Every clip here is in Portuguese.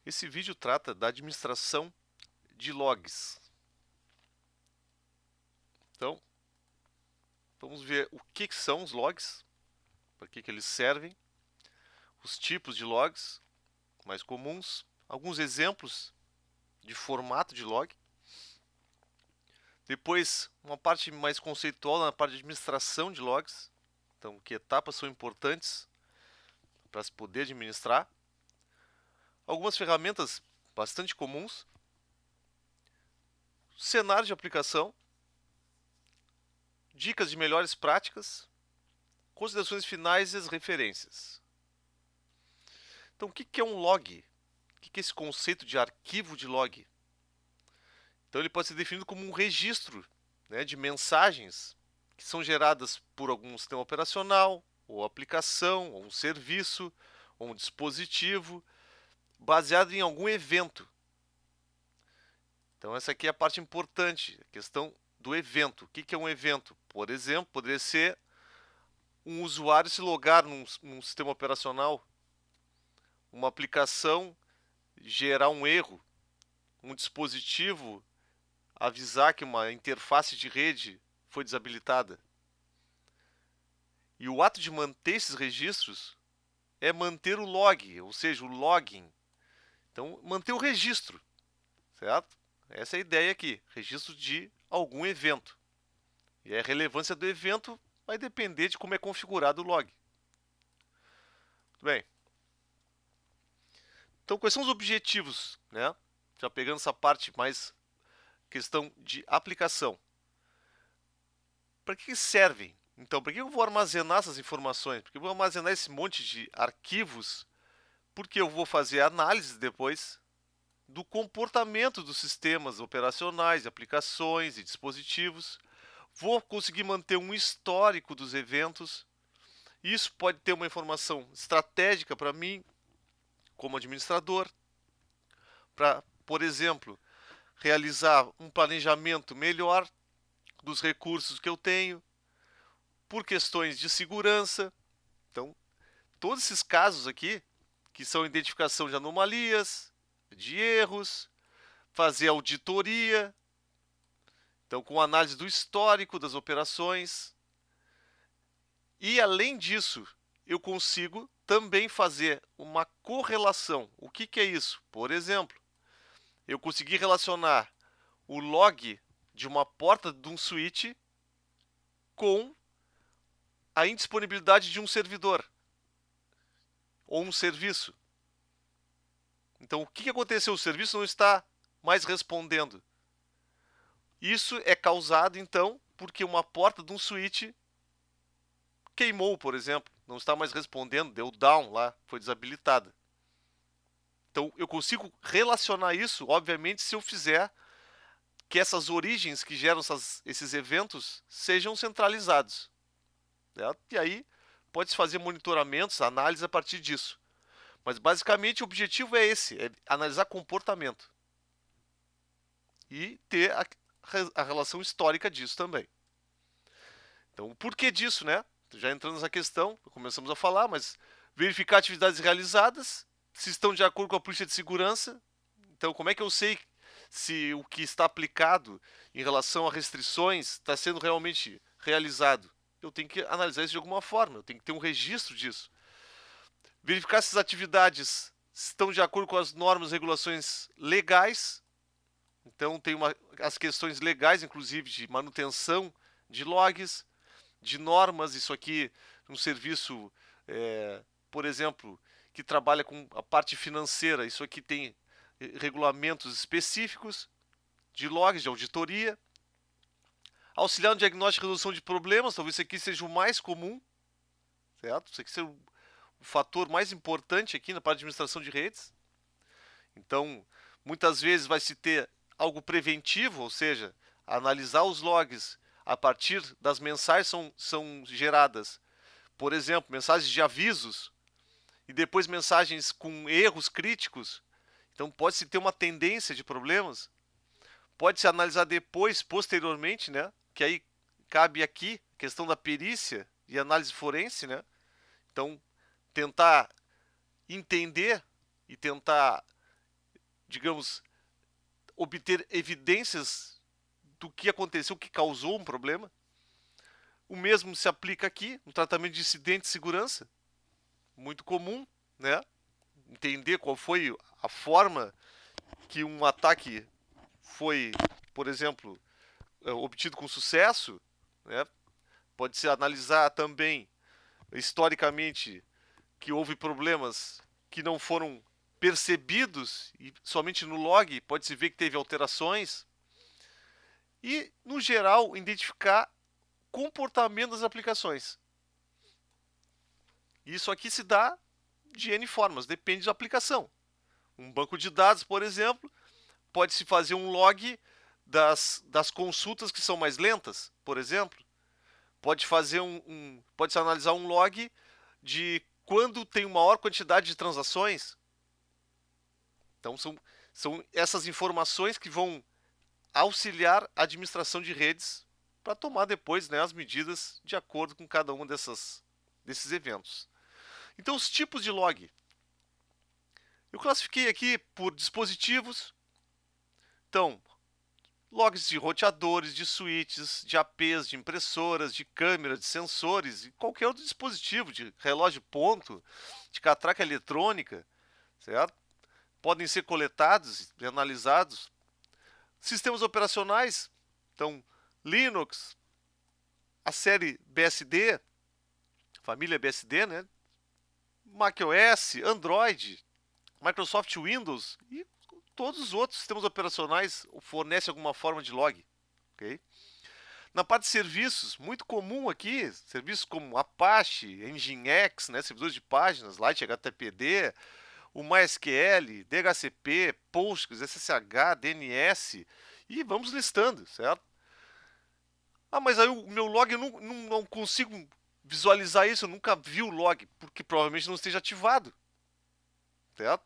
Esse vídeo trata da administração de logs. Então, vamos ver o que são os logs, para que eles servem, os tipos de logs mais comuns, alguns exemplos de formato de log. Depois, uma parte mais conceitual na parte de administração de logs. Então, que etapas são importantes para se poder administrar. Algumas ferramentas bastante comuns. Cenário de aplicação. Dicas de melhores práticas. Considerações finais e as referências. Então, o que é um log? O que é esse conceito de arquivo de log? Então, ele pode ser definido como um registro, né, de mensagens que são geradas por algum sistema operacional, ou aplicação, ou um serviço, ou um dispositivo, baseado em algum evento. Então, essa aqui é a parte importante, a questão do evento. O que é um evento? Por exemplo, poderia ser um usuário se logar num sistema operacional, uma aplicação gerar um erro, um dispositivo avisar que uma interface de rede foi desabilitada. E o ato de manter esses registros é manter o log, ou seja, o login. Então, manter o registro, certo? Essa é a ideia aqui, registro de algum evento. E a relevância do evento vai depender de como é configurado o log. Muito bem. Então, quais são os objetivos, né? Já pegando essa parte mais questão de aplicação. Para que servem? Então, para que eu vou armazenar essas informações? Porque eu vou armazenar esse monte de arquivos, porque eu vou fazer análise depois do comportamento dos sistemas operacionais, aplicações e dispositivos. Vou conseguir manter um histórico dos eventos. Isso pode ter uma informação estratégica para mim, como administrador, para, por exemplo, realizar um planejamento melhor dos recursos que eu tenho, por questões de segurança. Então, todos esses casos aqui, que são identificação de anomalias, de erros, fazer auditoria, então com análise do histórico das operações. E além disso, eu consigo também fazer uma correlação. O que é isso? Por exemplo, eu consegui relacionar o log de uma porta de um switch com a indisponibilidade de um servidor ou um serviço. Então, o que aconteceu? O serviço não está mais respondendo. Isso é causado, então, porque uma porta de um switch queimou, por exemplo. Não está mais respondendo, deu down lá, foi desabilitada. Então, eu consigo relacionar isso, obviamente, se eu fizer que essas origens que geram esses eventos sejam centralizados. Certo? E aí, pode-se fazer monitoramentos, análise a partir disso. Mas, basicamente, o objetivo é esse, é analisar comportamento. E ter a relação histórica disso também. Então, o porquê disso, né? Já entrando nessa questão, começamos a falar, mas verificar atividades realizadas, se estão de acordo com a política de segurança. Então, como é que eu sei se o que está aplicado em relação a restrições está sendo realmente realizado? Eu tenho que analisar isso de alguma forma, eu tenho que ter um registro disso. Verificar se as atividades estão de acordo com as normas e regulações legais. Então, tem as questões legais, inclusive, de manutenção de logs, de normas, isso aqui, um serviço, por exemplo, que trabalha com a parte financeira, isso aqui tem regulamentos específicos de logs, de auditoria. Auxiliar no diagnóstico e resolução de problemas, talvez isso aqui seja o mais comum, certo? Isso aqui seja o fator mais importante aqui na parte de administração de redes. Então, muitas vezes vai se ter algo preventivo, ou seja, analisar os logs a partir das mensagens são geradas. Por exemplo, mensagens de avisos e depois mensagens com erros críticos. Então pode-se ter uma tendência de problemas. Pode-se analisar depois, posteriormente, né? Que aí cabe aqui a questão da perícia e análise forense, né? Então, tentar entender e tentar digamos, obter evidências do que aconteceu, o que causou um problema. O mesmo se aplica aqui no tratamento de incidente de segurança, muito comum, né? Entender qual foi a forma que um ataque foi, por exemplo, obtido com sucesso, né? Pode-se analisar também, historicamente, que houve problemas que não foram percebidos e somente no log pode-se ver que teve alterações. E, no geral, identificar comportamento das aplicações. Isso aqui se dá de N formas, depende da aplicação. Um banco de dados, por exemplo, pode-se fazer um log das consultas que são mais lentas, por exemplo. Pode-se analisar um log de quando tem maior quantidade de transações. Então, são essas informações que vão auxiliar a administração de redes para tomar depois, né, as medidas de acordo com cada um desses eventos. Então, os tipos de log. Eu classifiquei aqui por dispositivos. Então, logs de roteadores, de switches, de APs, de impressoras, de câmeras, de sensores e qualquer outro dispositivo, de relógio ponto, de catraca eletrônica, certo? Podem ser coletados e analisados. Sistemas operacionais, então Linux, a série BSD, família BSD, né? macOS, Android, Microsoft Windows e todos os outros sistemas operacionais fornecem alguma forma de log. Okay? Na parte de serviços, muito comum aqui, serviços como Apache, Nginx, né, servidores de páginas, Light HTTPD, o MySQL, DHCP, Postgres, SSH, DNS, e vamos listando, certo? Ah, mas aí o meu log eu não consigo visualizar isso, eu nunca vi o log, porque provavelmente não esteja ativado, certo?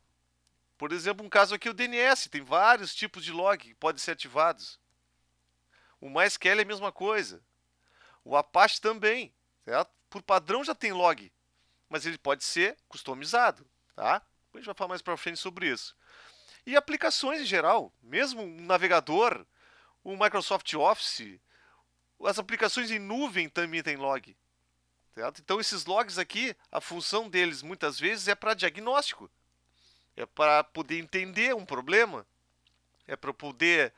Por exemplo, um caso aqui, o DNS, tem vários tipos de log que podem ser ativados. O MySQL é a mesma coisa. O Apache também, certo? Por padrão já tem log, mas ele pode ser customizado, tá? A gente vai falar mais para frente sobre isso. E aplicações em geral, mesmo um navegador, o Microsoft Office, as aplicações em nuvem também tem log, certo? Então esses logs aqui, a função deles muitas vezes é para diagnóstico, é para poder entender um problema, é para poder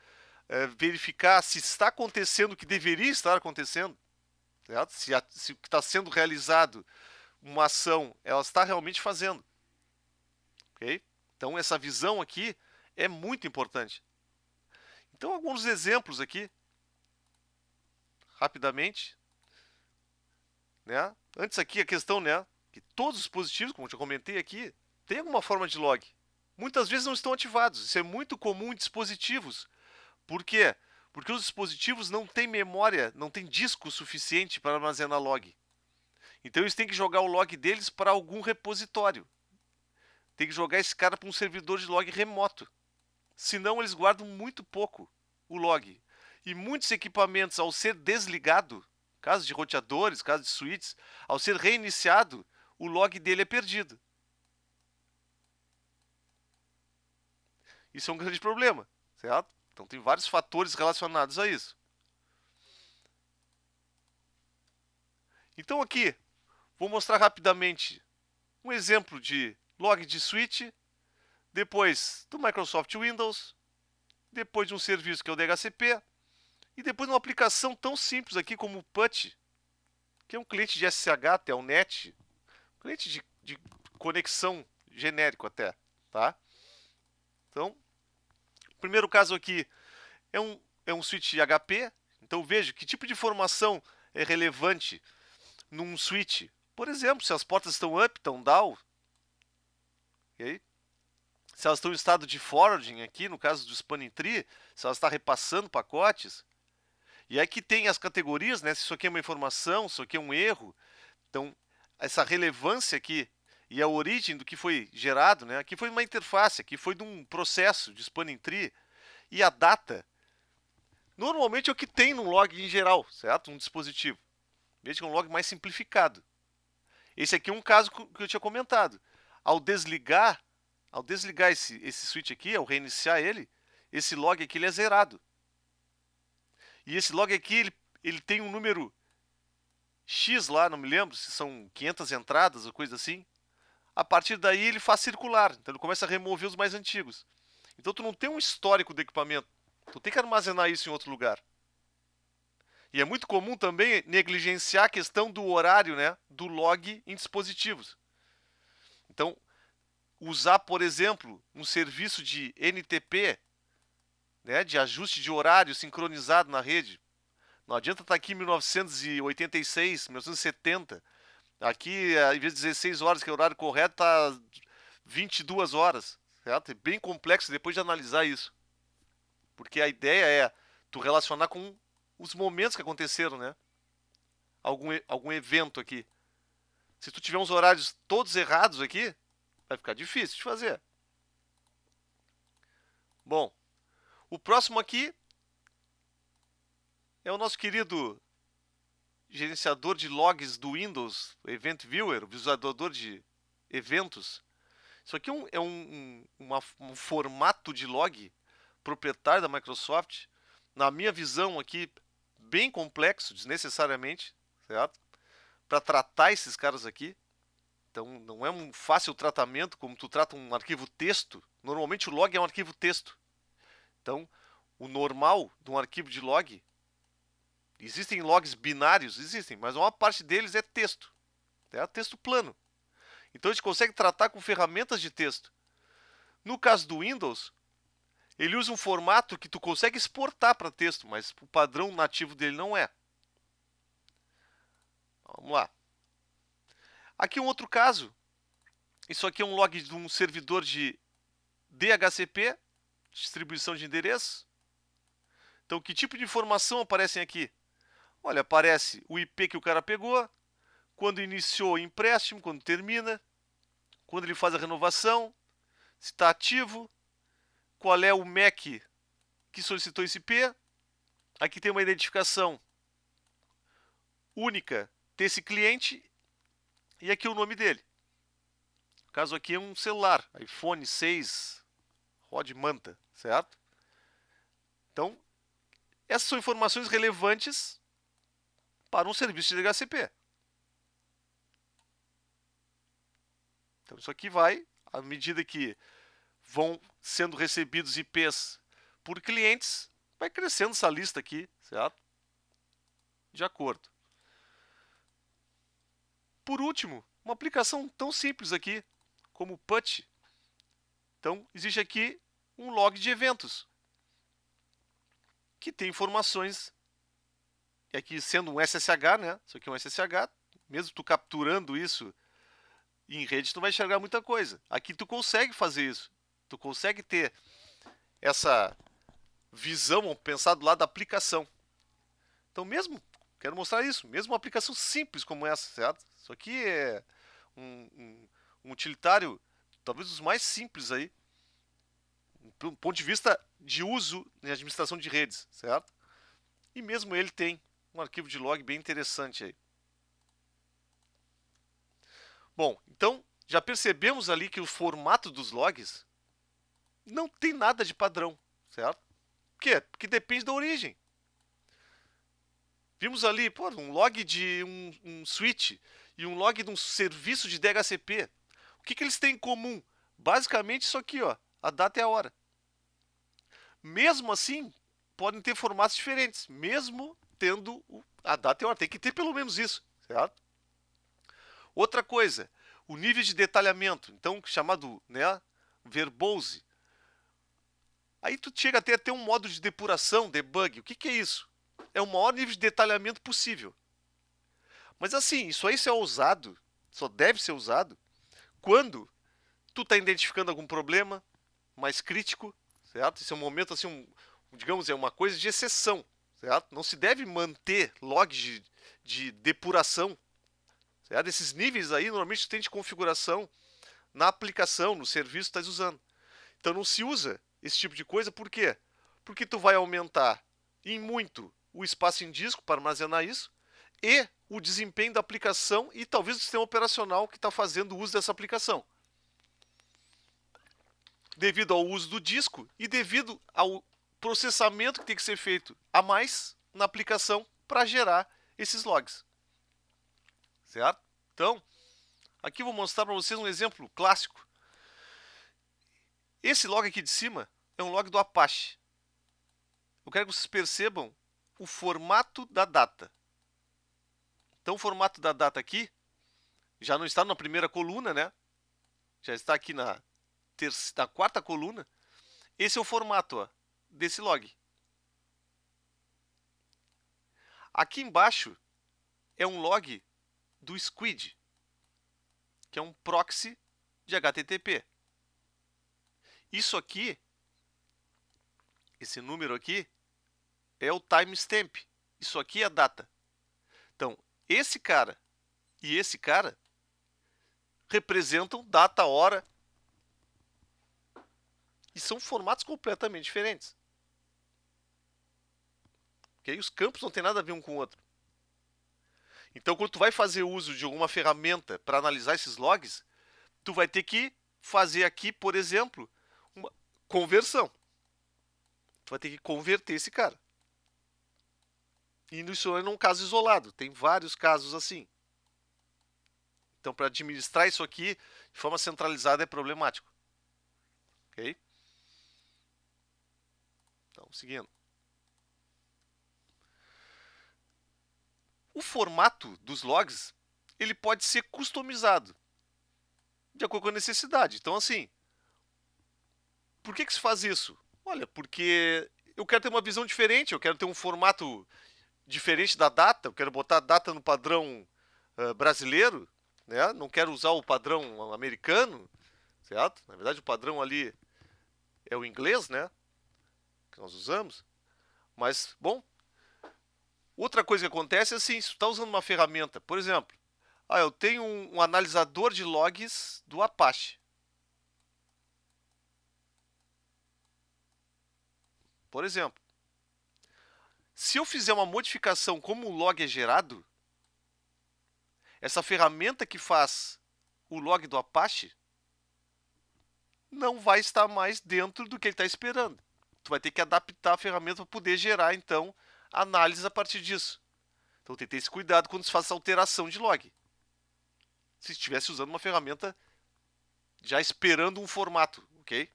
verificar se está acontecendo o que deveria estar acontecendo, certo? Se o que está sendo realizado uma ação, ela está realmente fazendo. Ok? Então, essa visão aqui é muito importante. Então, alguns exemplos aqui, rapidamente. Né? Antes aqui, a questão, né, que todos os dispositivos, como eu já comentei aqui, têm alguma forma de log. Muitas vezes não estão ativados. Isso é muito comum em dispositivos. Por quê? Porque os dispositivos não têm memória, não têm disco suficiente para armazenar log. Então eles têm que jogar o log deles para algum repositório. Tem que jogar esse cara para um servidor de log remoto. Senão eles guardam muito pouco o log. E muitos equipamentos, ao ser desligado, caso de roteadores, caso de switches, ao ser reiniciado, o log dele é perdido. Isso é um grande problema, certo? Então tem vários fatores relacionados a isso. Então aqui, vou mostrar rapidamente um exemplo de log de switch, depois do Microsoft Windows, depois de um serviço que é o DHCP, e depois de uma aplicação tão simples aqui como o PUT, que é um cliente de SSH, Telnet, cliente de conexão genérico até, tá? Então, o primeiro caso aqui é um switch HP, então veja que tipo de informação é relevante num switch. Por exemplo, se as portas estão up, estão down, okay? Se elas estão em estado de forwarding aqui, no caso do spanning tree, se elas estão repassando pacotes. E aqui tem as categorias, né? Se isso aqui é uma informação, se isso aqui é um erro. Então, essa relevância aqui e a origem do que foi gerado, né? Aqui foi uma interface, aqui foi de um processo de spanning tree. E a data, normalmente é o que tem no log em geral, certo? Um dispositivo. Veja que é um log mais simplificado. Esse aqui é um caso que eu tinha comentado. Ao desligar ao desligar esse switch aqui, ao reiniciar ele, esse log aqui ele é zerado. E esse log aqui, ele tem um número X lá, não me lembro se são 500 entradas ou coisa assim. A partir daí ele faz circular, então ele começa a remover os mais antigos. Então tu não tem um histórico do equipamento, tu tem que armazenar isso em outro lugar. E é muito comum também negligenciar a questão do horário, né, do log em dispositivos. Então, usar, por exemplo, um serviço de NTP, né, de ajuste de horário sincronizado na rede. Não adianta estar aqui em 1986, 1970. Aqui, em vez de 16 horas, que é o horário correto, está 22 horas. Certo? É bem complexo depois de analisar isso. Porque a ideia é tu relacionar com os momentos que aconteceram, né? Algum evento aqui. Se tu tiver uns horários todos errados aqui, vai ficar difícil de fazer. Bom, o próximo aqui é o nosso querido gerenciador de logs do Windows, Event Viewer, o visualizador de eventos. Isso aqui é um formato de log proprietário da Microsoft, na minha visão aqui, bem complexo, desnecessariamente, certo? Para tratar esses caras aqui. Então, não é um fácil tratamento como tu trata um arquivo texto. Normalmente o log é um arquivo texto. Então, o normal de um arquivo de log, existem logs binários, existem, mas a maior parte deles é texto. É texto plano. Então a gente consegue tratar com ferramentas de texto. No caso do Windows, ele usa um formato que tu consegue exportar para texto, mas o padrão nativo dele não é. Vamos lá. Aqui um outro caso. Isso aqui é um log de um servidor de DHCP, distribuição de endereços. Então, que tipo de informação aparecem aqui? Olha, aparece o IP que o cara pegou, quando iniciou o empréstimo, quando termina, quando ele faz a renovação, se está ativo, qual é o MAC que solicitou esse IP. Aqui tem uma identificação única desse cliente e aqui o nome dele. No caso aqui é um celular, iPhone 6 Rod Manta, certo? Então, essas são informações relevantes para um serviço de DHCP. Então, isso aqui vai, à medida que vão sendo recebidos IPs por clientes, vai crescendo essa lista aqui, certo? De acordo. Por último, uma aplicação tão simples aqui, como o PUT. Então, existe aqui um log de eventos, que tem informações, e aqui sendo um SSH, né? Isso aqui é um SSH, mesmo tu capturando isso em rede, tu vai enxergar muita coisa. Aqui tu consegue fazer isso. Tu consegue ter essa visão, vamos pensar do lado da aplicação. Então, quero mostrar isso, mesmo uma aplicação simples como essa, certo? Isso aqui é um utilitário, talvez dos mais simples aí, do ponto de vista de uso em administração de redes, certo? E mesmo ele tem um arquivo de log bem interessante aí. Bom, então já percebemos ali que o formato dos logs não tem nada de padrão, certo? Por quê? Porque depende da origem. Vimos ali, pô, um log de um switch e um log de um serviço de DHCP. O que eles têm em comum? Basicamente isso aqui, ó, a data e a hora. Mesmo assim, podem ter formatos diferentes, mesmo tendo a data e a hora. Tem que ter pelo menos isso, certo? Outra coisa, o nível de detalhamento, então chamado, né, verbose. Aí tu chega até a ter um modo de depuração, debug. O que é isso? É o maior nível de detalhamento possível. Mas assim, isso aí é usado, só deve ser usado, quando tu está identificando algum problema mais crítico, certo? Esse é um momento, assim, digamos, é uma coisa de exceção, certo? Não se deve manter logs de depuração, certo? Esses níveis aí, normalmente, tu tem de configuração na aplicação, no serviço que estás usando. Então, não se usa esse tipo de coisa, por quê? Porque tu vai aumentar em muito o espaço em disco para armazenar isso e o desempenho da aplicação e talvez do sistema operacional que está fazendo uso dessa aplicação. devido ao uso do disco e devido ao processamento que tem que ser feito a mais na aplicação para gerar esses logs. Certo? Então, aqui eu vou mostrar para vocês um exemplo clássico. Esse log aqui de cima é um log do Apache. Eu quero que vocês percebam o formato da data. Então, o formato da data aqui já não está na primeira coluna, né? Já está aqui na quarta coluna. Esse é o formato, ó, desse log. Aqui embaixo é um log do Squid, que é um proxy de HTTP. Isso aqui, esse número aqui, é o timestamp. Isso aqui é a data. Então, esse cara e esse cara representam data, hora, e são formatos completamente diferentes. Okay? Os campos não tem nada a ver um com o outro. Então, quando tu vai fazer uso de alguma ferramenta para analisar esses logs, tu vai ter que fazer aqui, por exemplo, uma conversão. Tu vai ter que converter esse cara. E isso é um caso isolado. Tem vários casos assim. Então, para administrar isso aqui de forma centralizada é problemático. Ok? Então, seguindo. O formato dos logs, ele pode ser customizado de acordo com a necessidade. Então, assim, por que se faz isso? Olha, porque eu quero ter uma visão diferente, eu quero ter um formato diferente da data, eu quero botar a data no padrão brasileiro, né? Não quero usar o padrão americano, certo? Na verdade, o padrão ali é o inglês, né? Que nós usamos. Mas, bom, outra coisa que acontece é assim, se tu está usando uma ferramenta, por exemplo, eu tenho um analisador de logs do Apache. Por exemplo, se eu fizer uma modificação como o log é gerado, essa ferramenta que faz o log do Apache não vai estar mais dentro do que ele está esperando. Tu vai ter que adaptar a ferramenta para poder gerar, então, análise a partir disso. Então, tem que ter esse cuidado quando se faz essa alteração de log. Se estivesse usando uma ferramenta já esperando um formato, ok?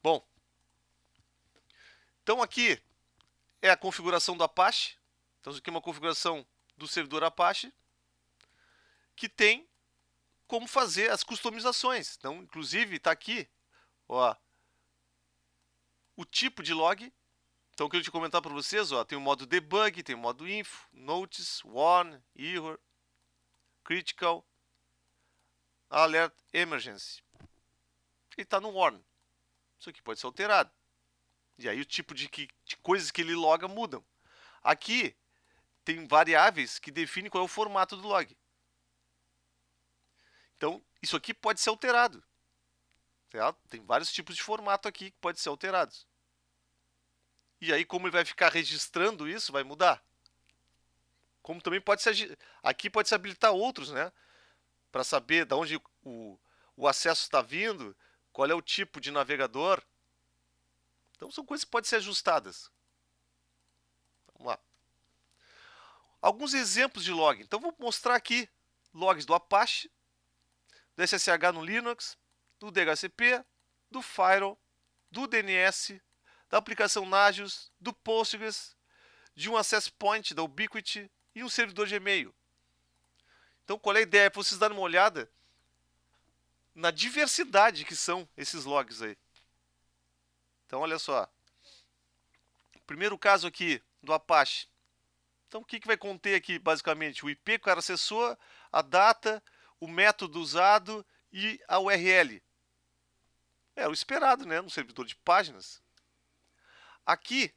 Bom, então aqui é a configuração do Apache. Então, isso aqui é uma configuração do servidor Apache que tem como fazer as customizações. Então, inclusive, está aqui, ó, o tipo de log. Então, eu queria te comentar para vocês, ó, tem o modo debug, tem o modo info, notice, warn, error, critical, alert, emergency. Ele está no warn. Isso aqui pode ser alterado. E aí o tipo de coisas que ele loga mudam. Aqui tem variáveis que definem qual é o formato do log. Então, isso aqui pode ser alterado. Certo? Tem vários tipos de formato aqui que podem ser alterados. E aí, como ele vai ficar registrando isso, vai mudar. Como também pode ser. Aqui pode se habilitar outros, né? Para saber de onde o acesso está vindo, qual é o tipo de navegador. Então, são coisas que podem ser ajustadas. Vamos lá. Alguns exemplos de log. Então, vou mostrar aqui logs do Apache, do SSH no Linux, do DHCP, do Firewall, do DNS, da aplicação Nagios, do Postgres, de um access point da Ubiquiti e um servidor de e-mail. Então, qual é a ideia? É para vocês darem uma olhada na diversidade que são esses logs aí. Então, olha só. Primeiro caso aqui do Apache. Então, o que vai conter aqui, basicamente? O IP que o cara acessou, a data, o método usado e a URL. É o esperado, né? No servidor de páginas. Aqui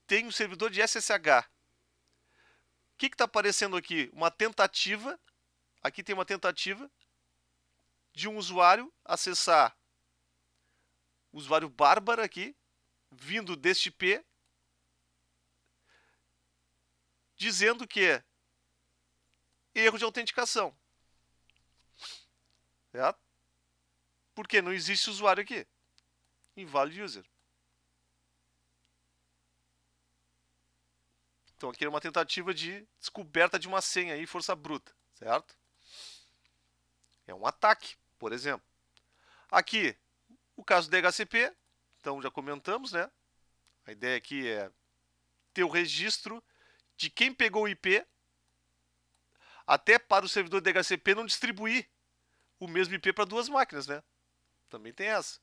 tem um servidor de SSH. O que está aparecendo aqui? Uma tentativa. Aqui tem uma tentativa de um usuário acessar o usuário Bárbara aqui, vindo deste IP, dizendo que é erro de autenticação. Certo? Porque não existe usuário aqui. invalid user. Então aqui é uma tentativa de descoberta de uma senha aí, força bruta, certo? É um ataque, por exemplo. Aqui, o caso do DHCP, então já comentamos, né? A ideia aqui é ter o registro de quem pegou o IP, até para o servidor DHCP não distribuir o mesmo IP para duas máquinas, né? Também tem essa.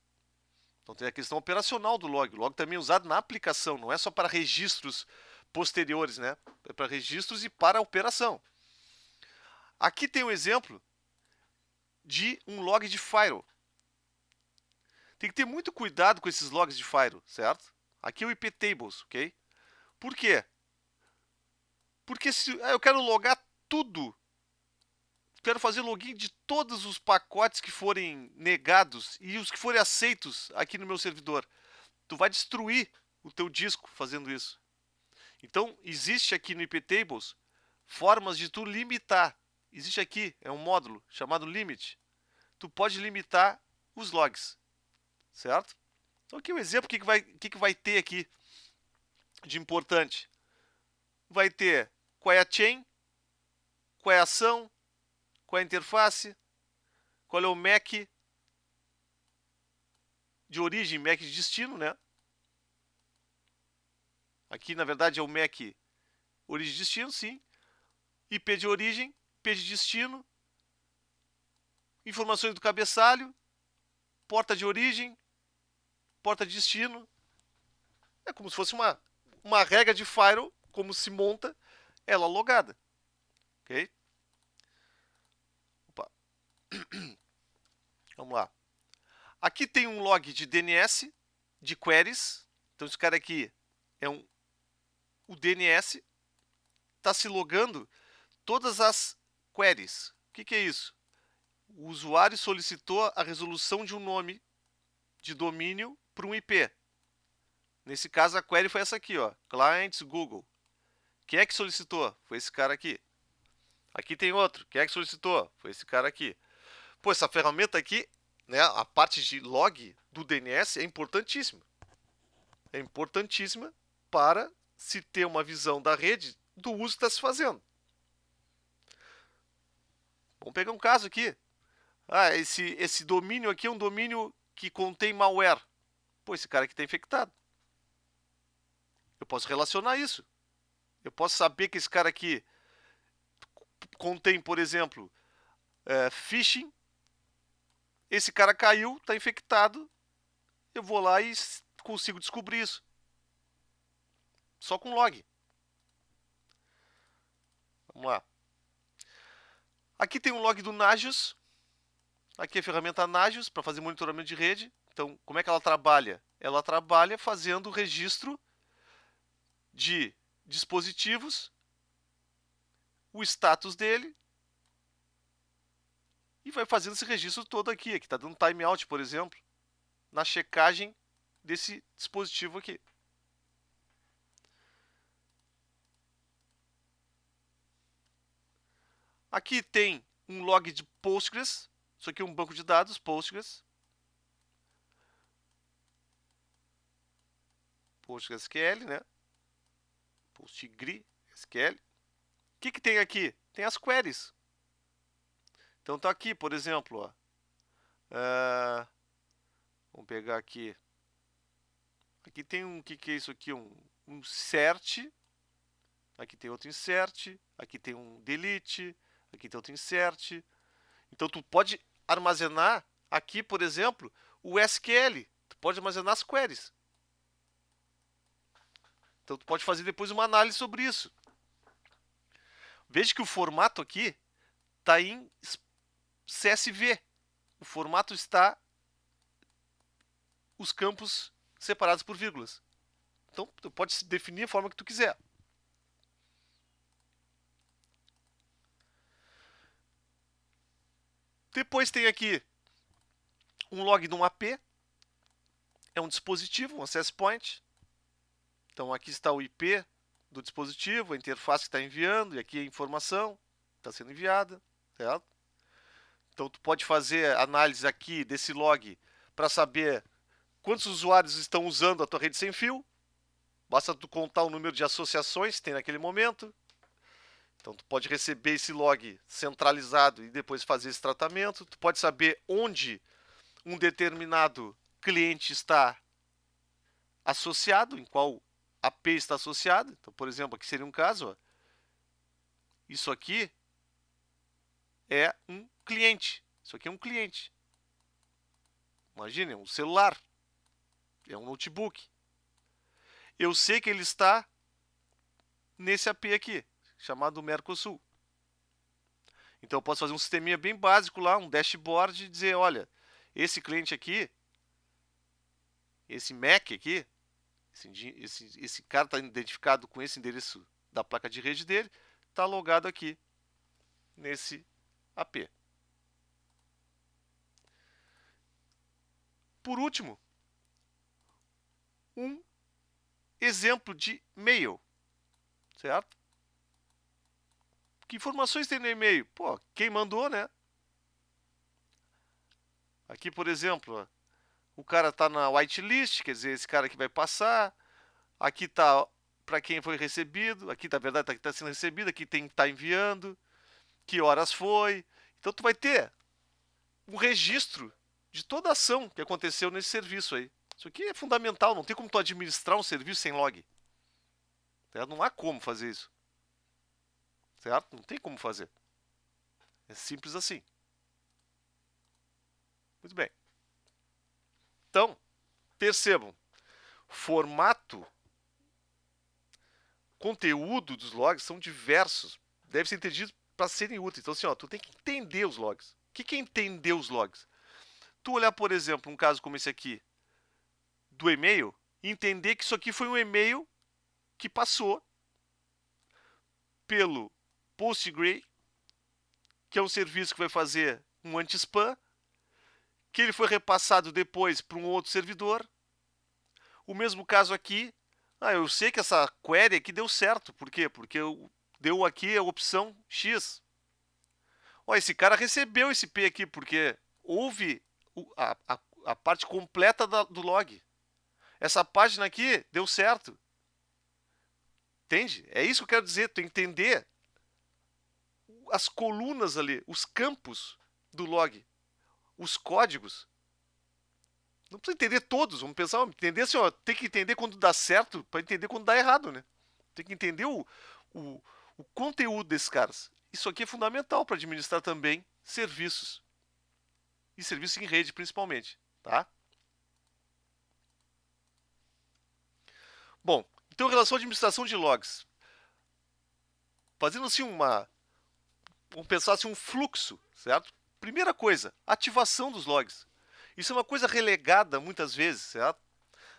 Então tem a questão operacional do log. O log também é usado na aplicação, não é só para registros posteriores, né? É para registros e para a operação. Aqui tem um exemplo de um log de firewall. Tem que ter muito cuidado com esses logs de firewall, certo? Aqui é o IP tables, ok? Por quê? Porque se eu quero logar tudo, quero fazer login de todos os pacotes que forem negados e os que forem aceitos aqui no meu servidor, tu vai destruir o teu disco fazendo isso. Então, existe aqui no IP tables formas de tu limitar. Existe aqui, é um módulo chamado limit. Tu pode limitar os logs, certo? Então aqui um exemplo, o que vai ter aqui de importante? Vai ter qual é a chain, qual é a ação, qual é a interface, qual é o MAC de origem, MAC de destino, né? Aqui, na verdade, é o MAC origem e destino, sim. IP de origem, IP de destino, informações do cabeçalho, porta de origem, porta de destino. É como se fosse uma regra de firewall, como se monta ela logada. Ok? Opa. Vamos lá. Aqui tem um log de DNS, de queries. Então, esse cara aqui é o DNS. Está se logando todas as queries. O que é isso? O usuário solicitou a resolução de um nome de domínio para um IP. Nesse caso, a query foi essa aqui, ó, clients Google. Quem é que solicitou? Foi esse cara aqui. Aqui tem outro. Quem é que solicitou? Foi esse cara aqui. Pô, essa ferramenta aqui, né, a parte de log do DNS é importantíssima. É importantíssima para se ter uma visão da rede do uso que está se fazendo. Vamos pegar um caso aqui. Ah, esse domínio aqui é um domínio que contém malware. Pô, esse cara aqui está infectado. Eu posso relacionar isso. Eu posso saber que esse cara aqui contém, por exemplo, phishing. Esse cara caiu, está infectado. Eu vou lá e consigo descobrir isso. Só com log. Vamos lá. Aqui tem um log do Nagios. Aqui é a ferramenta Nagios para fazer monitoramento de rede. Então, como é que ela trabalha? Ela trabalha fazendo o registro de dispositivos, o status dele, e vai fazendo esse registro todo aqui. Aqui está dando timeout, por exemplo, na checagem desse dispositivo aqui. Aqui tem um log de Postgres. Isso aqui é um banco de dados, Postgres. PostgreSQL, né? PostgreSQL. O que tem aqui? Tem as queries. Então tá aqui, por exemplo, ó. Vamos pegar aqui. Aqui tem um, o que é isso aqui? Um insert. Aqui tem outro insert. Aqui tem um delete. Aqui tem outro insert. Então tu pode armazenar aqui, por exemplo, o SQL. Tu pode armazenar as queries. Então tu pode fazer depois uma análise sobre isso. Veja que o formato aqui está em CSV. O formato está os campos separados por vírgulas. Então tu pode definir a forma que tu quiser. Depois tem aqui um log de um AP. É um dispositivo, um access point. Então aqui está o IP do dispositivo, a interface que está enviando, e aqui a informação está sendo enviada, certo? Então tu pode fazer análise aqui desse log para saber quantos usuários estão usando a tua rede sem fio. Basta tu contar o número de associações que tem naquele momento. Então tu pode receber esse log centralizado e depois fazer esse tratamento. Tu pode saber onde um determinado cliente está associado, em qual AP está associado. Então, por exemplo, aqui seria um caso, ó. Isso aqui é um cliente. Isso aqui é um cliente. Imagine, é um celular. É um notebook. Eu sei que ele está nesse AP aqui, chamado Mercosul. Então eu posso fazer um sisteminha bem básico lá, um dashboard e dizer, olha, esse cliente aqui, esse MAC aqui, esse cara está identificado com esse endereço da placa de rede dele, está logado aqui nesse AP. Por último, um exemplo de e-mail, certo? Que informações tem no e-mail? Pô, quem mandou, né? Aqui, por exemplo, ó, o cara está na whitelist, quer dizer, esse cara que vai passar. Aqui está para quem foi recebido. Aqui, na verdade, está sendo recebido. Aqui tem que estar enviando. Que horas foi. Então, tu vai ter um registro de toda a ação que aconteceu nesse serviço aí. Isso aqui é fundamental. Não tem como tu administrar um serviço sem log. Certo? Não há como fazer isso. Certo? Não tem como fazer. É simples assim. Muito bem. Então, percebam. Formato, conteúdo dos logs são diversos. Deve ser entendido para serem úteis. Então, assim, ó, tu tem que entender os logs. O que é entender os logs? Tu olhar, por exemplo, um caso como esse aqui, do e-mail, e entender que isso aqui foi um e-mail que passou pelo Postgre, que é um serviço que vai fazer um anti-spam, que ele foi repassado depois para um outro servidor. O mesmo caso aqui, eu sei que essa query aqui deu certo. Por quê? Porque deu aqui a opção X. Esse cara recebeu esse P aqui, porque houve a parte completa do log. Essa página aqui deu certo. Entende? É isso que eu quero dizer. Tu entender as colunas ali, os campos do log, os códigos. Não precisa entender todos, vamos pensar, entender assim, ó, tem que entender quando dá certo para entender quando dá errado, né? Tem que entender o, o conteúdo desses caras. Isso aqui é fundamental para administrar também serviços. E serviços em rede, principalmente, tá? Bom, então em relação à administração de logs, fazendo assim vamos pensar assim um fluxo, certo? Primeira coisa, ativação dos logs. Isso é uma coisa relegada muitas vezes, certo?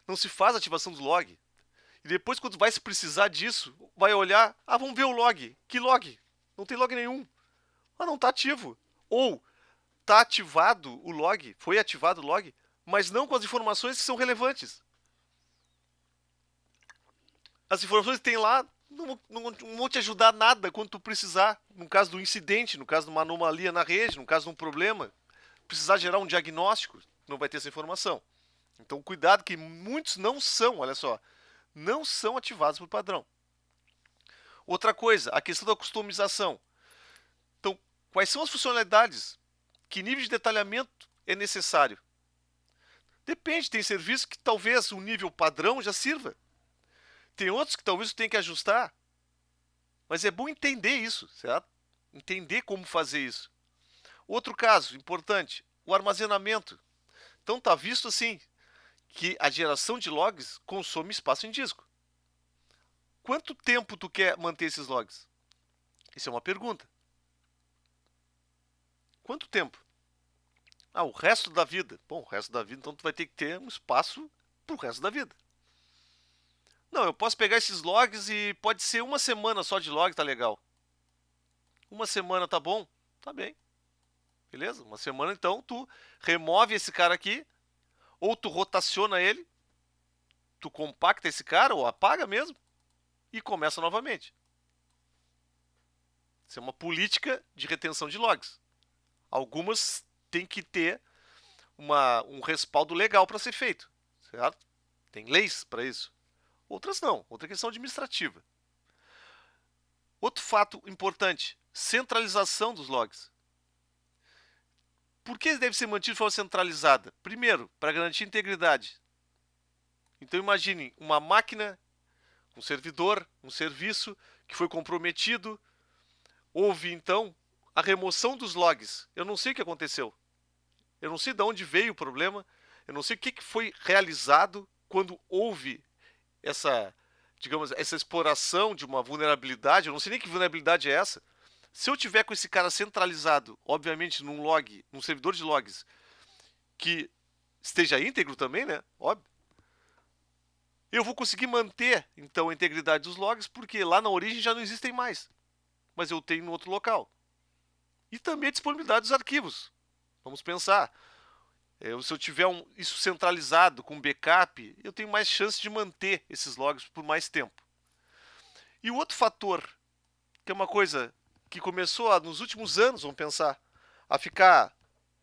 Não se faz ativação dos logs. E depois, quando vai se precisar disso, vai olhar, vamos ver o log. Que log? Não tem log nenhum. Não está ativo. Ou está ativado o log, foi ativado o log, mas não com as informações que são relevantes. As informações que tem lá não vão te ajudar nada quando tu precisar. No caso do incidente, no caso de uma anomalia na rede, no caso de um problema, precisar gerar um diagnóstico, não vai ter essa informação. Então, cuidado que muitos não são, olha só, não são ativados por padrão. Outra coisa, a questão da customização. Então, quais são as funcionalidades? Que nível de detalhamento é necessário? Depende, tem serviços que talvez o nível padrão já sirva. Tem outros que talvez você tenha que ajustar. Mas é bom entender isso, certo? Entender como fazer isso. Outro caso importante, o armazenamento. Então está visto assim que a geração de logs consome espaço em disco. Quanto tempo tu quer manter esses logs? Isso é uma pergunta. Quanto tempo? O resto da vida. Bom, o resto da vida, então tu vai ter que ter um espaço para o resto da vida. Não, eu posso pegar esses logs e pode ser uma semana só de log, tá legal. Uma semana tá bom? Tá bem. Beleza? Uma semana, então, tu remove esse cara aqui, ou tu rotaciona ele, tu compacta esse cara, ou apaga mesmo, e começa novamente. Isso é uma política de retenção de logs. Algumas têm que ter um respaldo legal para ser feito. certo? Tem leis para isso. Outras não, outra questão administrativa. Outro fato importante, centralização dos logs. Por que ele deve ser mantido de forma centralizada? Primeiro, para garantir integridade. Então imagine uma máquina, um servidor, um serviço que foi comprometido. Houve então a remoção dos logs. Eu não sei o que aconteceu. Eu não sei de onde veio o problema. Eu não sei o que foi realizado quando houve essa, digamos, essa exploração de uma vulnerabilidade. Eu não sei nem que vulnerabilidade é essa. Se eu tiver com esse cara centralizado, obviamente num log, num servidor de logs, que esteja íntegro também, né? Óbvio. Eu vou conseguir manter, então, a integridade dos logs, porque lá na origem já não existem mais. Mas eu tenho no outro local. E também a disponibilidade dos arquivos. Vamos pensar. Se eu tiver isso centralizado com backup, eu tenho mais chance de manter esses logs por mais tempo. E o outro fator, que é uma coisa que começou nos últimos anos, vamos pensar, a ficar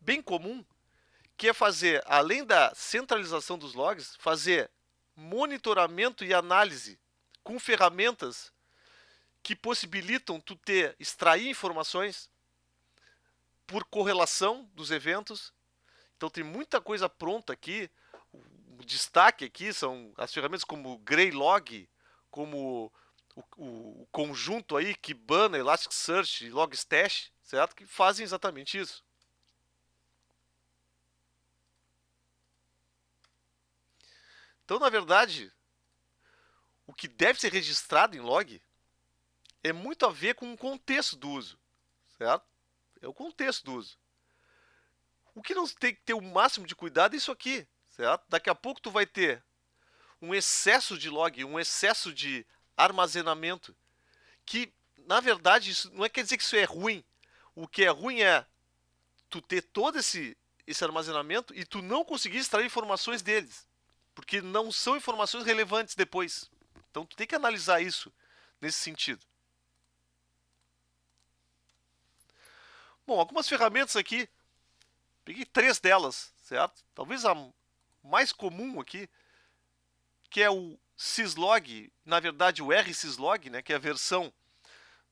bem comum, que é fazer, além da centralização dos logs, fazer monitoramento e análise com ferramentas que possibilitam tu extrair informações por correlação dos eventos. Então tem muita coisa pronta aqui. O destaque aqui são as ferramentas como Greylog, como o conjunto aí Kibana, Elasticsearch e Logstash, certo? Que fazem exatamente isso. Então, na verdade, o que deve ser registrado em log é muito a ver com o contexto do uso, certo? É o contexto do uso. O que não tem que ter o máximo de cuidado é isso aqui, certo? Daqui a pouco tu vai ter um excesso de log, um excesso de armazenamento, que, na verdade, isso não quer dizer que isso é ruim. O que é ruim é tu ter todo esse armazenamento e tu não conseguir extrair informações deles, porque não são informações relevantes depois. Então tu tem que analisar isso nesse sentido. Bom, algumas ferramentas aqui, peguei 3 delas, certo? Talvez a mais comum aqui, que é o syslog, na verdade o rsyslog, né, que é a versão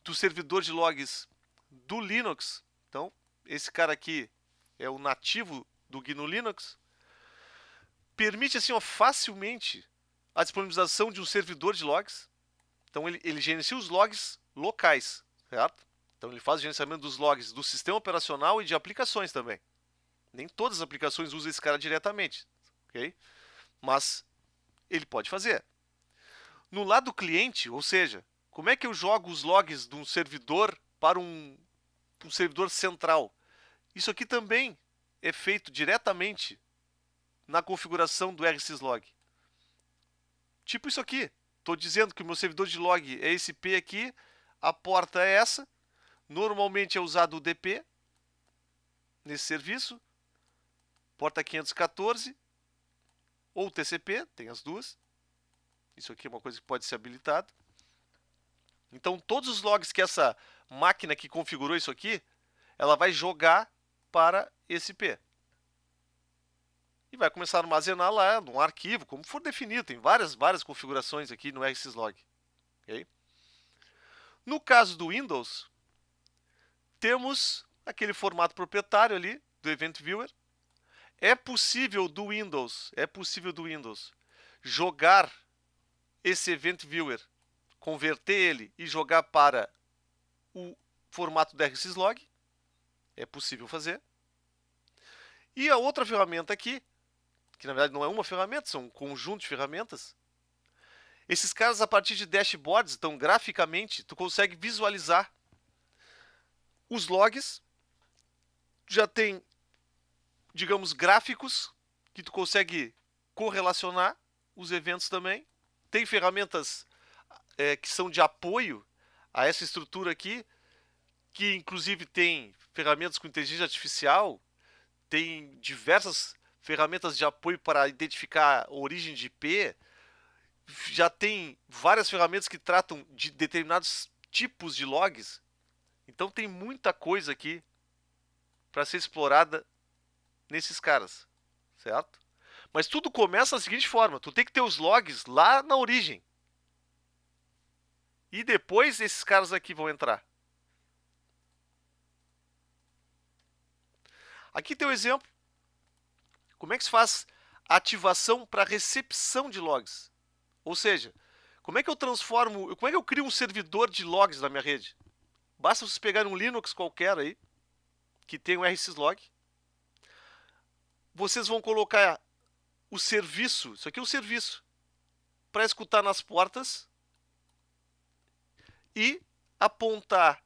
do servidor de logs do Linux. Então, esse cara aqui é o nativo do GNU Linux. Permite assim, ó, facilmente a disponibilização de um servidor de logs. Então, ele gerencia os logs locais, certo? Então, ele faz o gerenciamento dos logs do sistema operacional e de aplicações também. Nem todas as aplicações usam esse cara diretamente, ok? Mas ele pode fazer. No lado do cliente, ou seja, como é que eu jogo os logs de um servidor para um servidor central? Isso aqui também é feito diretamente na configuração do rsyslog. Tipo isso aqui. Estou dizendo que o meu servidor de log é esse P aqui, a porta é essa. Normalmente é usado o DP nesse serviço. Porta 514 ou TCP, tem as duas. Isso aqui é uma coisa que pode ser habilitado. Então, todos os logs que essa máquina que configurou isso aqui, ela vai jogar para esse P. E vai começar a armazenar lá num arquivo, como for definido. Tem várias configurações aqui no rsyslog. Okay? No caso do Windows, temos aquele formato proprietário ali do Event Viewer. É possível do Windows jogar esse Event Viewer, converter ele e jogar para o formato do rsyslog. É possível fazer. E a outra ferramenta aqui, que na verdade não é uma ferramenta, são um conjunto de ferramentas. Esses caras, a partir de dashboards, então graficamente, tu consegue visualizar os logs. Já tem, digamos, gráficos que tu consegue correlacionar os eventos também. Tem ferramentas que são de apoio a essa estrutura aqui, que inclusive tem ferramentas com inteligência artificial, tem diversas ferramentas de apoio para identificar a origem de IP, já tem várias ferramentas que tratam de determinados tipos de logs. Então tem muita coisa aqui para ser explorada nesses caras, certo? Mas tudo começa da seguinte forma: tu tem que ter os logs lá na origem. E depois esses caras aqui vão entrar. Aqui tem o exemplo. Como é que se faz ativação para recepção de logs? Ou seja, como é que eu transformo, como é que eu crio um servidor de logs na minha rede? Basta vocês pegarem um Linux qualquer aí, que tem um rsyslog. Vocês vão colocar o serviço, isso aqui é um serviço, para escutar nas portas e apontar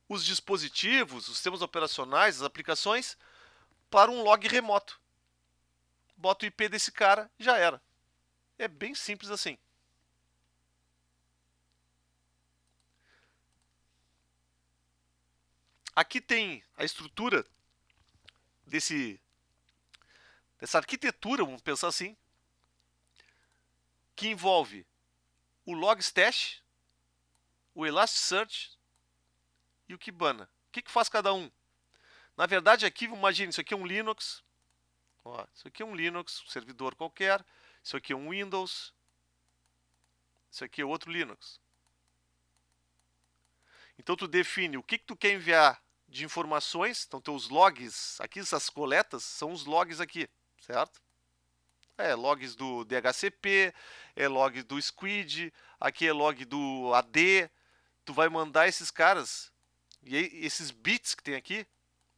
os dispositivos, os sistemas operacionais, as aplicações, para um log remoto. Bota o IP desse cara, já era. É bem simples assim. Aqui tem a estrutura dessa arquitetura, vamos pensar assim, que envolve o Logstash, o Elasticsearch e o Kibana. O que faz cada um? Na verdade, aqui, imagine, isso aqui é um Linux. Ó, isso aqui é um Linux, um servidor qualquer. Isso aqui é um Windows. Isso aqui é outro Linux. Então, tu define o que tu quer enviar de informações. Então, teus logs, aqui essas coletas, são os logs aqui, certo? É logs do DHCP, é log do Squid, aqui é log do AD. Tu vai mandar esses caras, e esses bits que tem aqui,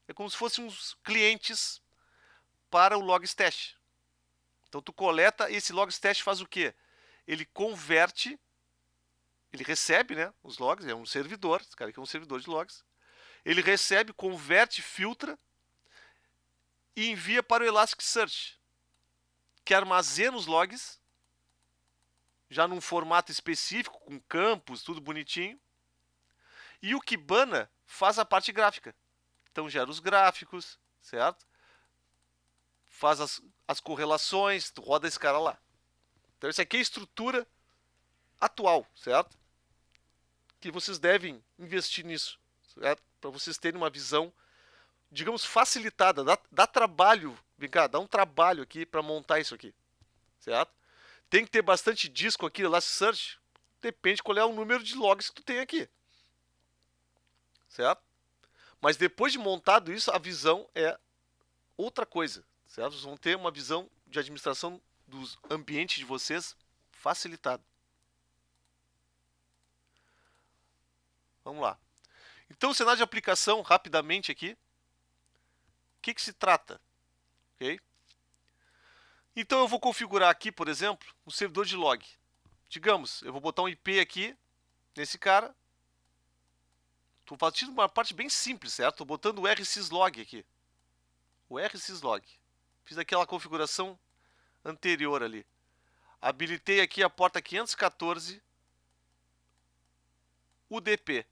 é como se fossem uns clientes para o Logstash. Então tu coleta, esse Logstash faz o quê? Ele converte, ele recebe, né, os logs, é um servidor, esse cara aqui é um servidor de logs. Ele recebe, converte, filtra e envia para o Elasticsearch, que armazena os logs já num formato específico, com campos, tudo bonitinho. E o Kibana faz a parte gráfica. Então gera os gráficos, certo? Faz as correlações, tu roda esse cara lá. Então isso aqui é a estrutura atual, certo? Que vocês devem investir nisso, certo? Para vocês terem uma visão, digamos, facilitada. Dá trabalho, vem cá, dá um trabalho aqui para montar isso aqui, certo? Tem que ter bastante disco aqui, Elasticsearch. Depende qual é o número de logs que tu tem aqui, certo? Mas depois de montado isso, a visão é outra coisa, certo? Vocês vão ter uma visão de administração dos ambientes de vocês facilitada. Vamos lá. Então, o cenário de aplicação, rapidamente aqui. O que se trata? Okay? Então, eu vou configurar aqui, por exemplo, um servidor de log. Digamos, eu vou botar um IP aqui, nesse cara. Estou fazendo uma parte bem simples, certo? Estou botando o rsyslog aqui. O rsyslog. Fiz aquela configuração anterior ali. Habilitei aqui a porta 514 UDP.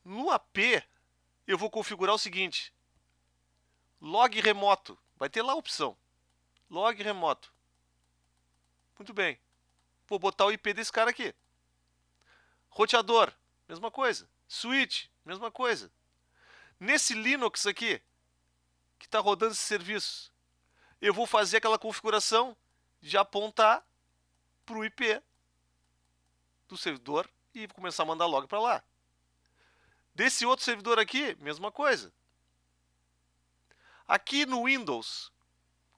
No AP, eu vou configurar o seguinte: log remoto. Vai ter lá a opção. Log remoto. Muito bem. Vou botar o IP desse cara aqui. Roteador, mesma coisa. Switch, mesma coisa. Nesse Linux aqui, que está rodando esse serviço, eu vou fazer aquela configuração de apontar para o IP do servidor e vou começar a mandar log para lá. Desse outro servidor aqui, mesma coisa. Aqui no Windows,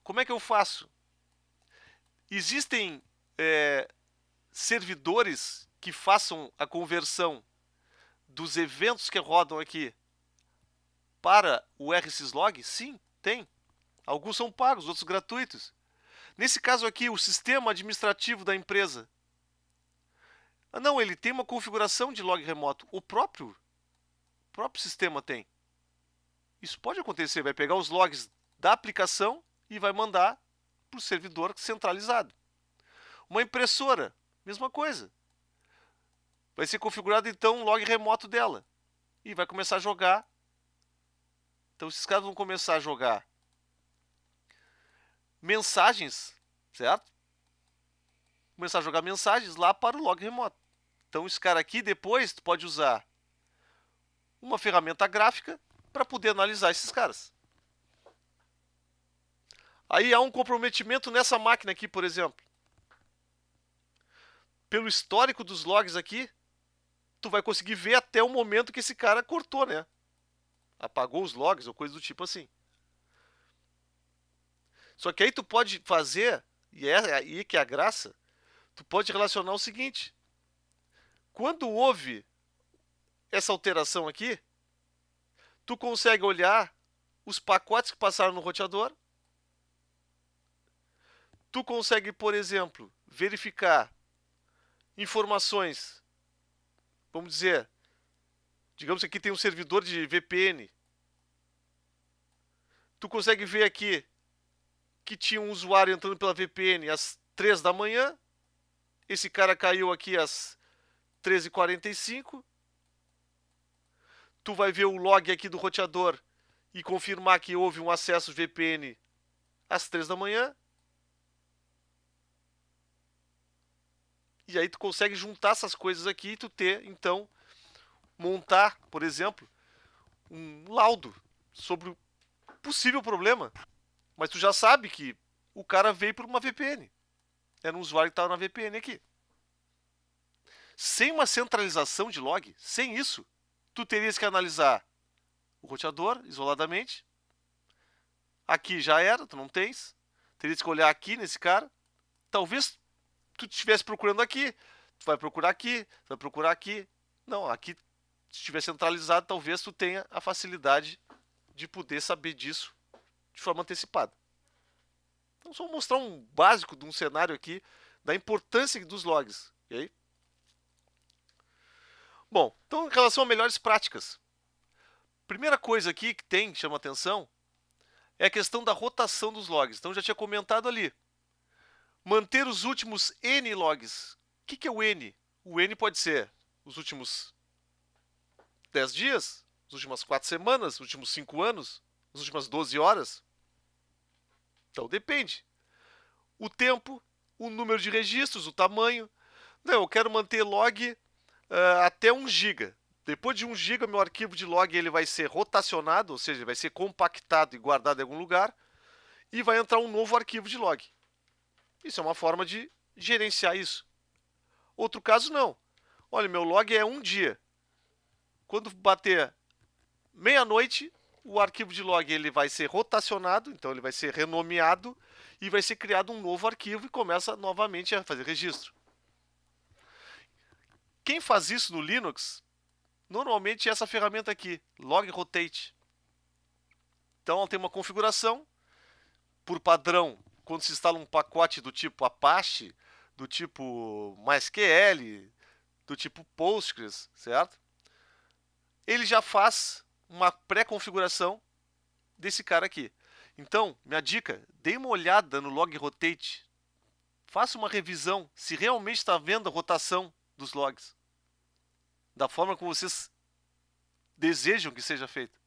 como é que eu faço? Existem servidores que façam a conversão dos eventos que rodam aqui para o rsyslog? Sim, tem. Alguns são pagos, outros gratuitos. Nesse caso aqui, o sistema administrativo da empresa. Não, ele tem uma configuração de log remoto. O próprio sistema tem. Isso pode acontecer, vai pegar os logs da aplicação e vai mandar para o servidor centralizado. Uma impressora, mesma coisa. Vai ser configurado então um log remoto dela. E vai começar a jogar. Então esses caras vão começar a jogar mensagens, certo? Começar a jogar mensagens lá para o log remoto. Então esse cara aqui depois tu pode usar uma ferramenta gráfica para poder analisar esses caras. Aí há um comprometimento nessa máquina aqui, por exemplo. Pelo histórico dos logs aqui, tu vai conseguir ver até o momento que esse cara cortou, né? Apagou os logs ou coisa do tipo assim. Só que aí tu pode fazer, e é aí que é a graça, tu pode relacionar o seguinte. Quando houve essa alteração aqui, tu consegue olhar os pacotes que passaram no roteador. Tu consegue, por exemplo, verificar informações. Vamos dizer, digamos que aqui tem um servidor de VPN. Tu consegue ver aqui que tinha um usuário entrando pela VPN às 3 da manhã. Esse cara caiu aqui às 13h45. Tu vai ver o log aqui do roteador e confirmar que houve um acesso VPN às 3 da manhã. E aí tu consegue juntar essas coisas aqui e tu ter, então, montar, por exemplo, um laudo sobre o possível problema. Mas tu já sabe que o cara veio por uma VPN. Era um usuário que estava na VPN aqui. Sem uma centralização de log, sem isso, tu terias que analisar o roteador isoladamente. Aqui já era, tu não tens. Terias que olhar aqui nesse cara. Talvez tu estivesse procurando aqui. Tu vai procurar aqui, tu vai procurar aqui. Não, aqui, se estiver centralizado, talvez tu tenha a facilidade de poder saber disso de forma antecipada. Então, só vou mostrar um básico de um cenário aqui da importância dos logs. E aí? Bom, então em relação a melhores práticas. Primeira coisa aqui que tem, que chama atenção, é a questão da rotação dos logs. Então já tinha comentado ali. Manter os últimos N logs. O que é o N? O N pode ser os últimos 10 dias, as últimas 4 semanas, os últimos 5 anos, as últimas 12 horas. Então depende. O tempo, o número de registros, o tamanho. Não, eu quero manter log até 1 GB. Depois de 1 GB, meu arquivo de log ele vai ser rotacionado, ou seja, ele vai ser compactado e guardado em algum lugar, e vai entrar um novo arquivo de log. Isso é uma forma de gerenciar isso. Outro caso, não. Olha, meu log é 1 dia. Quando bater meia-noite, o arquivo de log ele vai ser rotacionado, então ele vai ser renomeado, e vai ser criado um novo arquivo e começa novamente a fazer registro. Quem faz isso no Linux, normalmente é essa ferramenta aqui, Log Rotate. Então ela tem uma configuração, por padrão, quando se instala um pacote do tipo Apache, do tipo MySQL, do tipo Postgres, certo? Ele já faz uma pré-configuração desse cara aqui. Então, minha dica, dê uma olhada no Log Rotate. Faça uma revisão se realmente está vendo a rotação dos logs. Da forma como vocês desejam que seja feito.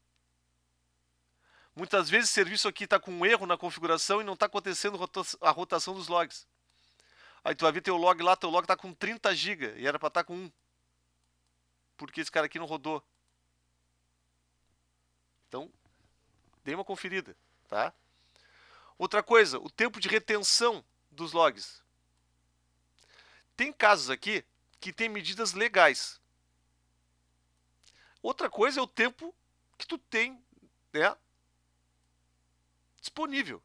Muitas vezes o serviço aqui está com um erro na configuração e não está acontecendo a rotação dos logs. Aí tu vai ver teu log lá, teu log está com 30 GB e era para estar com 1. Porque esse cara aqui não rodou. Então, dê uma conferida, tá? Outra coisa, o tempo de retenção dos logs. Tem casos aqui que tem medidas legais. Outra coisa é o tempo que tu tem, né, disponível.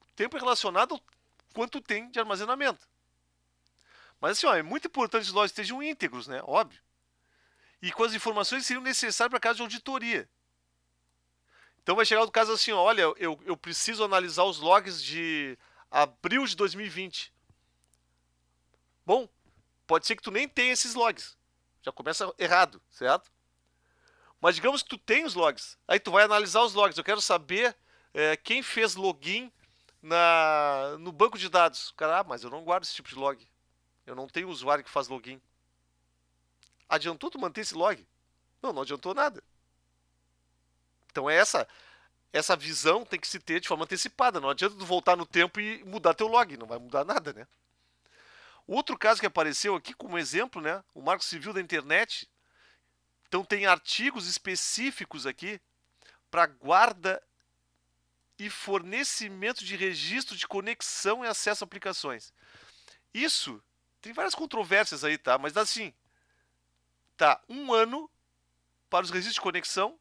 O tempo é relacionado ao quanto tem de armazenamento. Mas assim, ó, é muito importante que os logs estejam íntegros, né? Óbvio. E com as informações que seriam necessárias para caso de auditoria. Então vai chegar o caso assim, ó, olha, eu preciso analisar os logs de abril de 2020. Bom, pode ser que tu nem tenha esses logs. Já começa errado, certo? Mas digamos que tu tem os logs. Aí tu vai analisar os logs. Eu quero saber quem fez login no banco de dados. Cara, mas eu não guardo esse tipo de log. Eu não tenho usuário que faz login. Adiantou tu manter esse log? Não, não adiantou nada. Então essa visão tem que se ter de forma antecipada. Não adianta tu voltar no tempo e mudar teu log. Não vai mudar nada, né? Outro caso que apareceu aqui como exemplo, né? O Marco Civil da Internet. Então tem artigos específicos aqui para guarda e fornecimento de registro de conexão e acesso a aplicações. Isso tem várias controvérsias aí, tá? Mas assim, tá 1 ano para os registros de conexão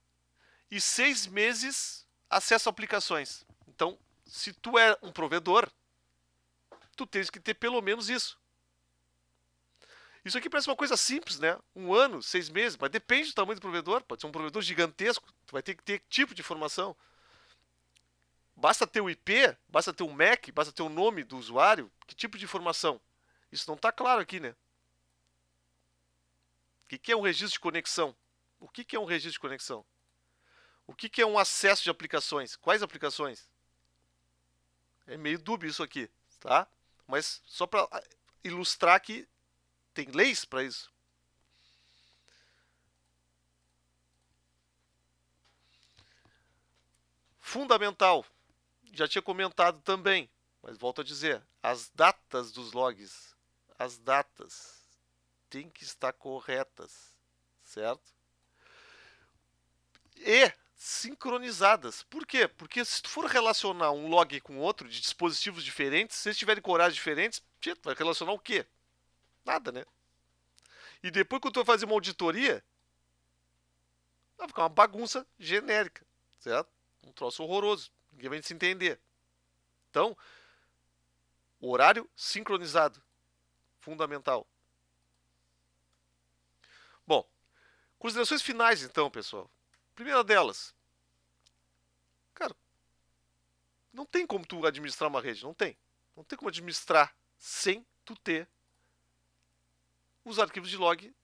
e 6 meses acesso a aplicações. Então, se tu é um provedor, tu tens que ter pelo menos isso. Isso aqui parece uma coisa simples, né? 1 ano, 6 meses, mas depende do tamanho do provedor. Pode ser um provedor gigantesco, tu vai ter que ter tipo de informação. Basta ter o IP, basta ter o MAC, basta ter o nome do usuário. Que tipo de informação? Isso não está claro aqui, né? O que é um registro de conexão? O que é um registro de conexão? O que é um acesso de aplicações? Quais aplicações? É meio dúbio isso aqui, tá? Mas só para ilustrar que tem leis para isso. Fundamental. Já tinha comentado também, mas volto a dizer, as datas dos logs, as datas têm que estar corretas, certo? E sincronizadas. Por quê? Porque se tu for relacionar um log com outro de dispositivos diferentes, se eles tiverem coragem diferentes, tu vai relacionar o quê? Nada, né? E depois que tu vai fazer uma auditoria, vai ficar uma bagunça genérica, certo? Um troço horroroso. Ninguém vai se entender. Então, horário sincronizado. Fundamental. Bom, considerações finais então, pessoal. Primeira delas. Cara, não tem como tu administrar uma rede. Não tem. Não tem como administrar sem tu ter os arquivos de log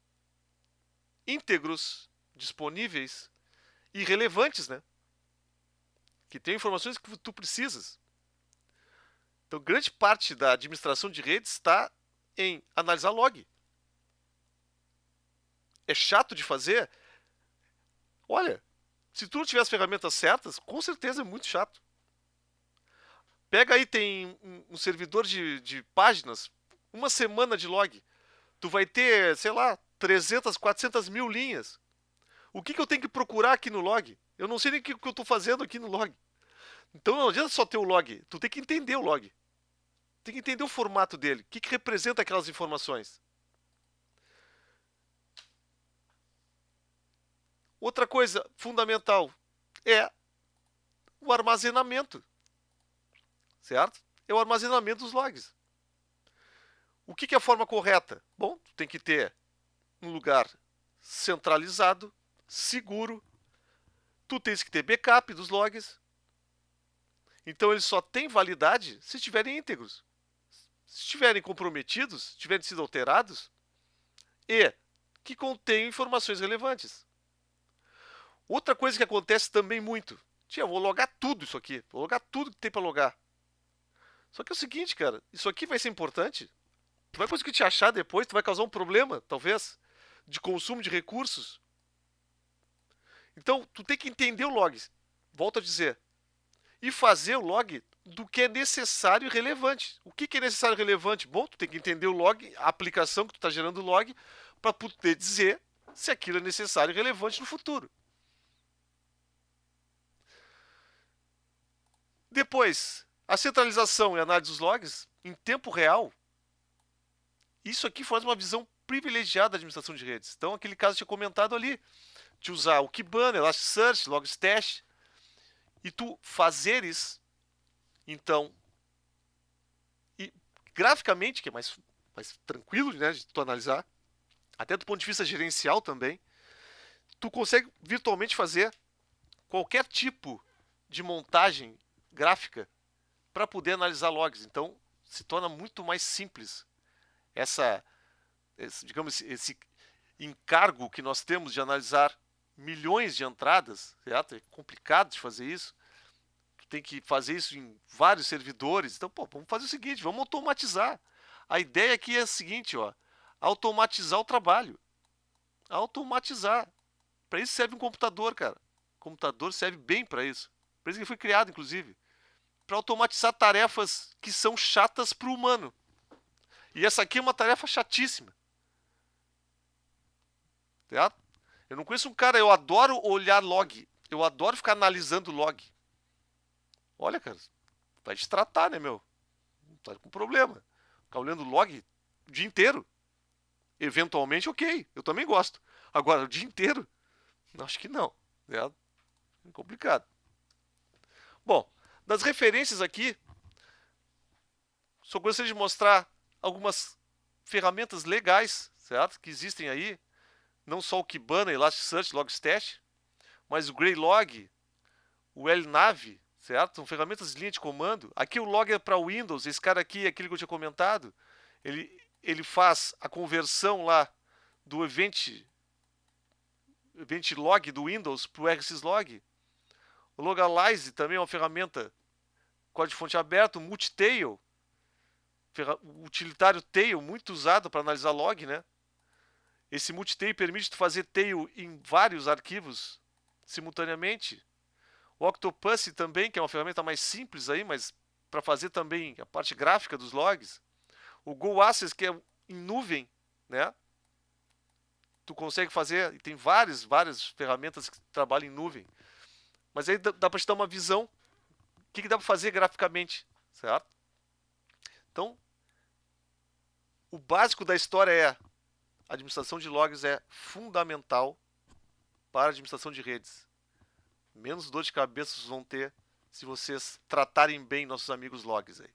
íntegros, disponíveis e relevantes, né? Que tem informações que tu precisas. Então, grande parte da administração de redes está em analisar log. É chato de fazer? Olha, se tu não tiver as ferramentas certas, com certeza é muito chato. Pega aí, tem um servidor de páginas, uma semana de log. Tu vai ter, sei lá, 300, 400 mil linhas. O que eu tenho que procurar aqui no log? Eu não sei nem o que eu estou fazendo aqui no log. Então não adianta só ter o log. Tu tem que entender o log. Tem que entender o formato dele. O que representa aquelas informações. Outra coisa fundamental é o armazenamento. Certo? É o armazenamento dos logs. O que é a forma correta? Bom, tu tem que ter um lugar centralizado, seguro. Tu tens que ter backup dos logs. Então eles só têm validade se estiverem íntegros. Se estiverem comprometidos, se tiverem sido alterados, e que contenham informações relevantes. Outra coisa que acontece também muito. Tia, eu vou logar tudo isso aqui. Vou logar tudo que tem para logar. Só que é o seguinte, cara. Isso aqui vai ser importante. Tu vai conseguir te achar depois, tu vai causar um problema, talvez, de consumo de recursos. Então, tu tem que entender o log. Volto a dizer. E fazer o log do que é necessário e relevante. O que é necessário e relevante? Bom, tu tem que entender o log, a aplicação que tu está gerando o log, para poder dizer se aquilo é necessário e relevante no futuro. Depois, a centralização e análise dos logs em tempo real. Isso aqui faz uma visão privilegiada da administração de redes. Então, aquele caso que eu tinha comentado ali, de usar o Kibana, Elasticsearch, Logstash, e tu fazeres, então, e graficamente, que é mais tranquilo, né, de tu analisar, até do ponto de vista gerencial também, tu consegue virtualmente fazer qualquer tipo de montagem gráfica para poder analisar logs. Então, se torna muito mais simples digamos, esse encargo que nós temos de analisar milhões de entradas, certo? É complicado de fazer isso. Tu tem que fazer isso em vários servidores. Então, pô, vamos fazer o seguinte, vamos automatizar. A ideia aqui é a seguinte, ó, automatizar o trabalho. Automatizar. Para isso serve um computador, cara. O computador serve bem para isso. Por isso que ele foi criado, inclusive, para automatizar tarefas que são chatas para o humano. E essa aqui é uma tarefa chatíssima. Certo? Eu não conheço um cara, eu adoro olhar log. Eu adoro ficar analisando log. Olha, cara, vai te tratar, né, meu? Tá com problema. Ficar olhando log o dia inteiro. Eventualmente, ok. Eu também gosto. Agora, o dia inteiro? Acho que não. É complicado. Bom, das referências aqui, só gostaria de mostrar algumas ferramentas legais, certo? Que existem aí. Não só o Kibana, Elasticsearch, Logstash, mas o Greylog, o LNav, certo? São ferramentas de linha de comando. Aqui o log é para Windows. Esse cara aqui, aquele que eu tinha comentado, ele faz a conversão lá do event log do Windows para o rsyslog. O Logalize também é uma ferramenta código-fonte aberto, o Multitail, o utilitário tail, muito usado para analisar log, né? Esse Multitail permite tu fazer tail em vários arquivos simultaneamente. O Octopus também, que é uma ferramenta mais simples aí, mas para fazer também a parte gráfica dos logs. O GoAccess, que é em nuvem, né? Tu consegue fazer, e tem várias ferramentas que trabalham em nuvem. Mas aí dá para te dar uma visão que dá para fazer graficamente, certo? Então, o básico da história é: a administração de logs é fundamental para a administração de redes. Menos dor de cabeça vocês vão ter se vocês tratarem bem nossos amigos logs aí.